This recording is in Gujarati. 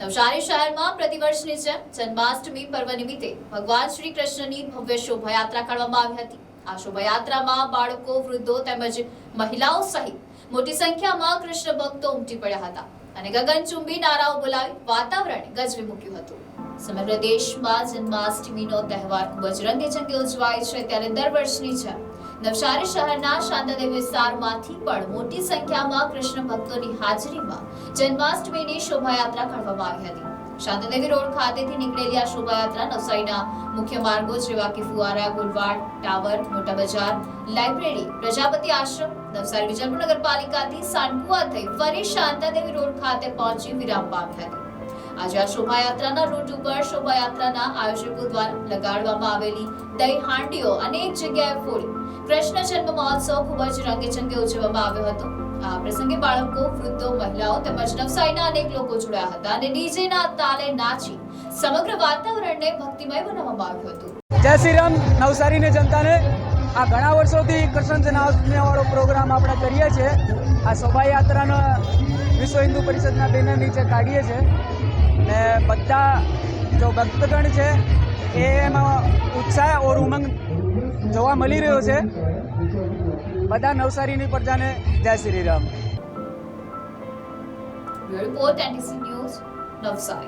નવસારી શહેરમાં પ્રતિવર્ષની જેમ જન્માષ્ટમી પર્વ નિમિત્તે ભગવાન શ્રી કૃષ્ણની ભવ્ય શોભાયાત્રા કાઢવામાં આવી હતી। આ શોભાયાત્રામાં બાળકો, વૃદ્ધો તેમજ મહિલાઓ સહિત મોટી સંખ્યામાં કૃષ્ણ ભક્તો ઉમટી પડ્યા હતા અને ગગનચુંબી નારાઓ બોલાવી વાતાવરણ ગજવી મૂક્યું હતું। સમગ્ર દેશમાં જન્માષ્ટમીનો તહેવાર ખૂબ જ રંગેચંગે ઉજવાય છે, ત્યારે દર વર્ષની જેમ નવસારી શહેરના શાંતાદેવી વિસ્તારમાંથી પણ મોટી સંખ્યામાં કૃષ્ણ ભક્તોની હાજરીમાં જન્માષ્ટમીની શોભાયાત્રા કાઢવામાં આવી હતી। શાંતાદેવી રોડ ખાતેથી નીકળેલી આ શોભાયાત્રા નવસારીના મુખ્ય માર્ગો જેવા કે ફુવારા, ગુલવાડ, ટાવર, મોટા બજાર, લાઇબ્રેરી, પ્રજાપતિ આશ્રમ, નવસારી વિજલપુર નગરપાલિકાથી સાંડકુવા થઈ ફરી શાંતાદેવી રોડ ખાતે પહોંચી વિરામ પામી હતી। આજે આ શોભાયાત્રાના રૂટ ઉપર શોભાયાત્રાના આયોજકો દ્વારા લગાડવામાં આવેલી દહીં હાંડીઓ અનેક જગ્યાએ ફોડી કૃષ્ણ જન્મ મહોત્સવ ખૂબ જ રંગેચંગે ઉજવવામાં આવ્યો હતો। આ પ્રસંગે બાળકો, વૃદ્ધો, મહિલાઓ તેમજ નવસારીના અનેક લોકો જોડાયા હતા અને ડીજેના તાલે નાચી સમગ્ર વાતાવરણને ભક્તિમય બનાવવામાં આવ્યું હતું। જય શ્રી રામ નવસારીની જનતાને। આ ઘણા વર્ષોથી કૃષ્ણ જન્માષ્ટમી વાળો પ્રોગ્રામ આપણે કરીએ છીએ। આ શોભાયાત્રાનો વિશ્વ હિન્દુ પરિષદના બેનર નીચે કાઢીએ છીએ ને બધા જો ભક્તગણ છે એમાં ઉત્સાહ ઓર ઉમંગ જોવા મળી રહ્યો છે। બધા નવસારીની પ્રજાને જય Shri Ram. Report NTC news, Navsari.